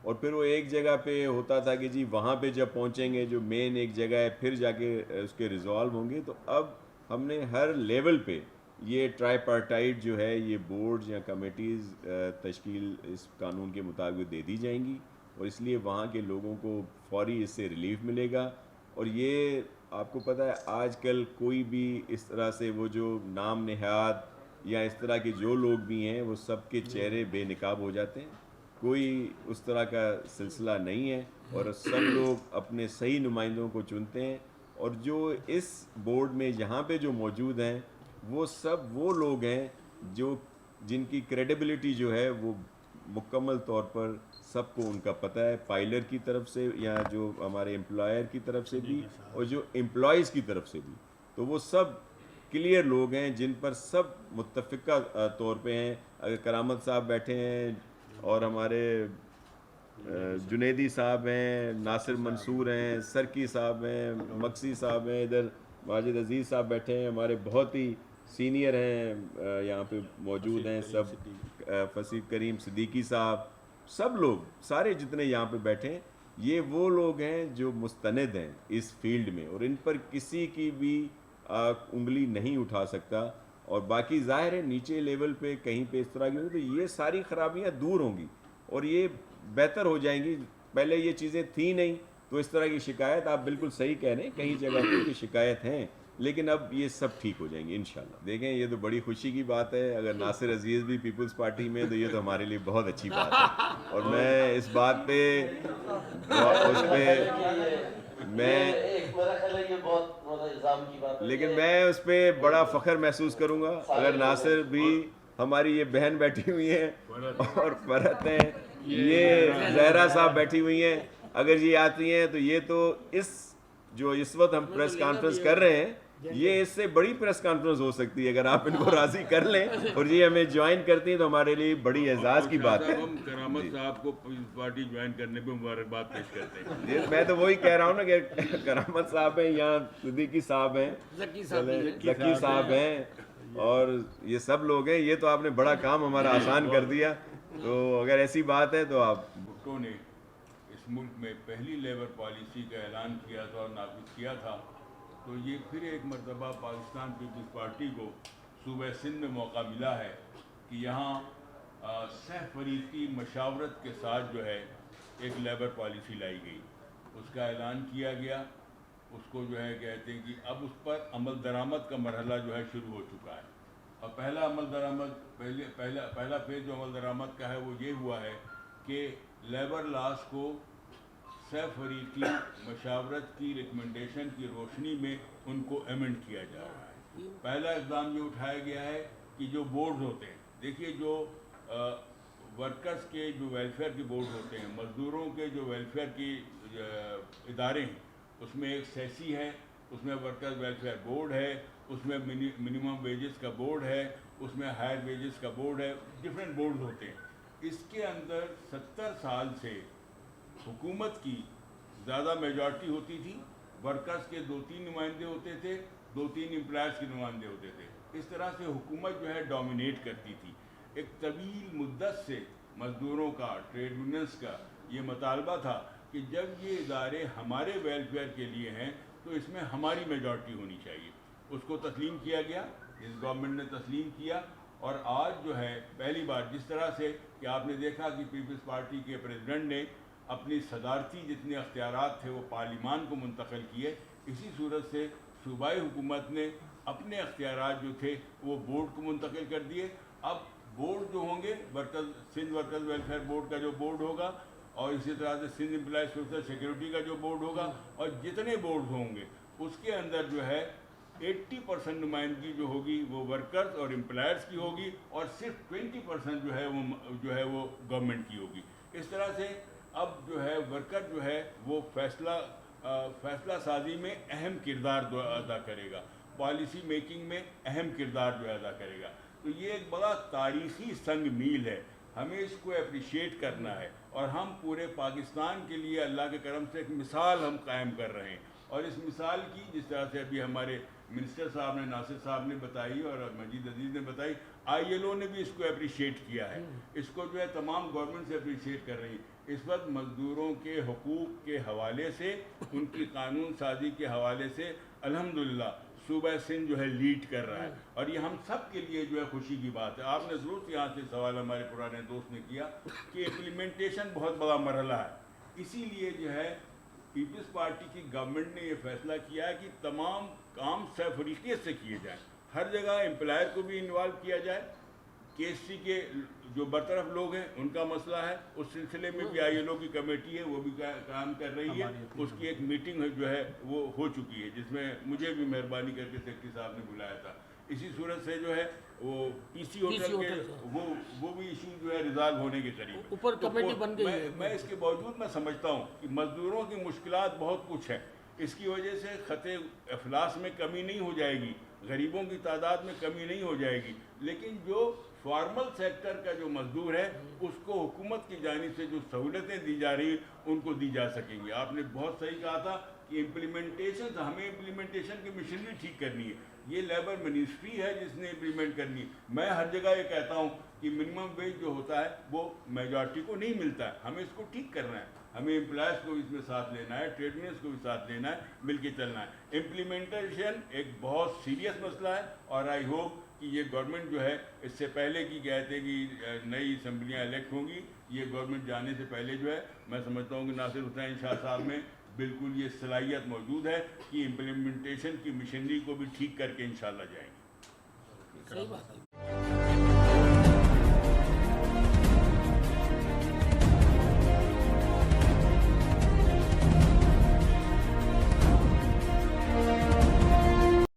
اور پھر وہ ایک جگہ پہ ہوتا تھا کہ جی وہاں پہ جب پہنچیں گے جو مین ایک جگہ ہے پھر جا کے اس کے ریزالو ہوں گے. تو اب ہم نے ہر لیول پہ یہ ٹرائی پارٹائٹ جو ہے یہ بورڈز یا کمیٹیز تشکیل اس قانون کے مطابق دے دی جائیں گی, اور اس لیے وہاں کے لوگوں کو فوری اس سے ریلیف ملے گا. اور یہ آپ کو پتہ ہے آج کل کوئی بھی اس طرح سے وہ جو نام نہاد یا اس طرح کے جو لوگ بھی ہیں وہ سب کے چہرے بے نقاب ہو جاتے ہیں, کوئی اس طرح کا سلسلہ نہیں ہے, اور سب لوگ اپنے صحیح نمائندوں کو چنتے ہیں. اور جو اس بورڈ میں یہاں پہ جو موجود ہیں وہ سب وہ لوگ ہیں جو جن کی کریڈیبلٹی جو ہے وہ مکمل طور پر سب کو ان کا پتہ ہے, فائلر کی طرف سے یا جو ہمارے امپلائر کی طرف سے بھی اور جو امپلائیز کی طرف سے بھی. تو وہ سب کلیئر لوگ ہیں جن پر سب متفقہ طور پہ ہیں. اگر کرامت صاحب بیٹھے ہیں اور ہمارے جنیدی صاحب ہیں, ناصر منصور ہیں, سرکی صاحب ہیں, مکسی صاحب ہیں, ادھر ماجد عزیز صاحب بیٹھے ہیں, ہمارے بہت ہی سینئر ہیں یہاں پہ موجود ہیں سب, فصیح کریم صدیقی صاحب, سب لوگ سارے جتنے یہاں پہ بیٹھے ہیں یہ وہ لوگ ہیں جو مستند ہیں اس فیلڈ میں, اور ان پر کسی کی بھی انگلی نہیں اٹھا سکتا. اور باقی ظاہر ہے نیچے لیول پہ کہیں پہ اس طرح کی ہوگی تو یہ ساری خرابیاں دور ہوں گی اور یہ بہتر ہو جائیں گی. پہلے یہ چیزیں تھیں نہیں تو اس طرح کی شکایت, آپ بالکل صحیح کہہ رہے ہیں, کئی جگہ پہ شکایت ہیں, لیکن اب یہ سب ٹھیک ہو جائیں گے انشاءاللہ. دیکھیں یہ تو بڑی خوشی کی بات ہے, اگر ناصر عزیز بھی پیپلز پارٹی میں تو یہ تو ہمارے لیے بہت اچھی بات ہے. اور میں اس بات پہ اس پہ لیکن میں اس پہ بڑا فخر محسوس کروں گا اگر ناصر بھی, ہماری یہ بہن بیٹھی ہوئی ہیں اور فرحت ہیں, یہ زہرا صاحب بیٹھی ہوئی ہیں, اگر یہ آتی ہیں تو یہ تو جو اس وقت ہم پریس کانفرنس کر رہے ہیں یہ اس سے بڑی پریس کانفرنس ہو سکتی ہے اگر آپ ان کو راضی کر لیں اور یہ ہمیں جوائن کرتی ہیں تو ہمارے لیے بڑی اعزاز کی بات ہے. ہم کرامت صاحب کو پارٹی جوائن کرنے پہ مبارکباد پیش کرتے ہیں. میں تو وہی کہہ رہا ہوں نا کہ کرامت صاحب ہیں, یہاں صدیقی صاحب ہیں, ذکی صاحب ہیں, اور یہ سب لوگ ہیں. یہ تو آپ نے بڑا کام ہمارا آسان کر دیا. تو اگر ایسی بات ہے تو آپ بھٹو نے اس ملک میں پہلی لیبر پالیسی کا اعلان کیا تھا اور نافذ کیا تھا, تو یہ پھر ایک مرتبہ پاکستان پیپلز پارٹی کو صوبہ سندھ میں موقع ملا ہے کہ یہاں سہ فریقی مشاورت کے ساتھ جو ہے ایک لیبر پالیسی لائی گئی, اس کا اعلان کیا گیا. اس کو جو ہے کہتے ہیں کہ اب اس پر عمل درآمد کا مرحلہ جو ہے شروع ہو چکا ہے. اور پہلا عمل درآمد پہلا فیز جو عمل درآمد کا ہے وہ یہ ہوا ہے کہ لیبر لاس کو سہ فریقی مشاورت کی ریکمنڈیشن کی روشنی میں ان کو ایمنڈ کیا جا رہا ہے. پہلا اقدام یہ اٹھایا گیا ہے کہ جو بورڈز ہوتے ہیں, دیکھیے جو ورکرز کے جو ویلفیئر کے بورڈ ہوتے ہیں, مزدوروں کے جو ویلفیئر کی ادارے ہیں, اس میں ایک سیسی ہے, اس میں ورکرز ویلفیئر بورڈ ہے, اس میں منیمم ویجز کا بورڈ ہے, اس میں ہائر ویجز کا بورڈ ہے, ڈفرینٹ بورڈز ہوتے ہیں. اس کے اندر 70 سال سے حکومت کی زیادہ میجارٹی ہوتی تھی, ورکرز کے 2-3 نمائندے ہوتے تھے, 2-3 امپلائرز کے نمائندے ہوتے تھے. اس طرح سے حکومت جو ہے ڈومینیٹ کرتی تھی. ایک طویل مدت سے مزدوروں کا, ٹریڈ یونینز کا یہ مطالبہ تھا کہ جب یہ ادارے ہمارے ویلفیئر کے لیے ہیں تو اس میں ہماری میجارٹی ہونی چاہیے. اس کو تسلیم کیا گیا, اس گورنمنٹ نے تسلیم کیا, اور آج جو ہے پہلی بار جس طرح سے کہ آپ نے دیکھا کہ پیپلز پارٹی کے پریزیڈنٹ نے اپنی صدارتی جتنے اختیارات تھے وہ پارلیمان کو منتقل کیے, اسی صورت سے صوبائی حکومت نے اپنے اختیارات جو تھے وہ بورڈ کو منتقل کر دیے. اب بورڈ جو ہوں گے, سندھ ورکرز ویلفیئر بورڈ کا جو بورڈ ہوگا, اور اسی طرح سے سندھ امپلائیز سوشل سیکورٹی کا جو بورڈ ہوگا, اور جتنے بورڈ ہوں گے اس کے اندر جو ہے 80% نمائندگی جو ہوگی وہ ورکرز اور امپلائرز کی ہوگی, اور صرف 20% جو ہے وہ گورنمنٹ کی ہوگی. اس طرح سے اب جو ہے ورکر جو ہے وہ فیصلہ سازی میں اہم کردار ادا کرے گا, پالیسی میکنگ میں اہم کردار جو ادا کرے گا. تو یہ ایک بڑا تاریخی سنگ میل ہے, ہمیں اس کو اپریشیٹ کرنا ہے, اور ہم پورے پاکستان کے لیے اللہ کے کرم سے ایک مثال ہم قائم کر رہے ہیں. اور اس مثال کی جس طرح سے ابھی ہمارے منسٹر صاحب نے, ناصر صاحب نے بتائی اور مجید عزیز نے بتائی, ILO نے بھی اس کو اپریشیٹ کیا ہے, اس کو جو ہے تمام گورنمنٹ سے اپریشیٹ کر رہی ہے. اس وقت مزدوروں کے حقوق کے حوالے سے، ان کی قانون سازی کے حوالے سے الحمدللہ صوبہ سندھ جو ہے لیڈ کر رہا ہے، اور یہ ہم سب کے لیے جو ہے خوشی کی بات ہے۔ آپ نے ضرور یہاں سے سوال ہمارے پرانے دوست نے کیا کہ امپلیمنٹیشن بہت بڑا مرحلہ ہے، اسی لیے جو ہے پیپلز پارٹی کی گورنمنٹ نے یہ فیصلہ کیا ہے کہ تمام کام سرفریقیت سے کیے جائیں، ہر جگہ امپلائر کو بھی انوالو کیا جائے، کے ایس سی کے جو برطرف لوگ ہیں ان کا مسئلہ ہے، اس سلسلے میں بھی آئی ایل او کی کمیٹی ہے، وہ بھی کام کر رہی ہے، اس کی ایک میٹنگ جو ہے وہ ہو چکی ہے، جس میں مجھے بھی مہربانی کر کے سیکرٹری صاحب نے بلایا تھا۔ اسی صورت سے جو ہے وہ پی سی ہوٹل کے وہ بھی ایشو جو ہے ریزالو ہونے کے قریب اوپر کمیٹی بن گئی ہے۔ میں اس کے باوجود میں سمجھتا ہوں کہ مزدوروں کی مشکلات بہت کچھ ہے، اس کی وجہ سے خط افلاس میں کمی نہیں ہو جائے گی، غریبوں کی تعداد میں کمی نہیں ہو جائے گی، لیکن جو فارمل سیکٹر کا جو مزدور ہے اس کو حکومت کی جانب سے جو سہولتیں دی جا رہی ہیں ان کو دی جا سکیں گی۔ آپ نے بہت صحیح کہا تھا کہ ہمیں امپلیمنٹیشن کی مشینری ٹھیک کرنی ہے، یہ لیبر منسٹری ہے جس نے امپلیمنٹ کرنی ہے۔ میں ہر جگہ یہ کہتا ہوں کہ منیمم ویج جو ہوتا ہے وہ میجارٹی کو نہیں ملتا ہے، ہمیں اس کو ٹھیک کرنا ہے، ہمیں امپلائز کو اس میں ساتھ لینا ہے، ٹریڈ یونینز کو بھی ساتھ لینا ہے، مل کے چلنا ہے۔ امپلیمنٹیشن ایک بہت سیریس مسئلہ ہے، اور آئی ہوپ کہ یہ گورنمنٹ جو ہے اس سے پہلے کی کہتے کہ نئی اسمبلیاں الیکٹ ہوں گی، یہ گورنمنٹ جانے سے پہلے جو ہے میں سمجھتا ہوں کہ ناصر حسین شاہ صاحب میں بالکل یہ صلاحیت موجود ہے کہ امپلیمنٹیشن کی مشینری کو بھی ٹھیک کر کے انشاءاللہ جائیں گے۔ صحیح بات ہے۔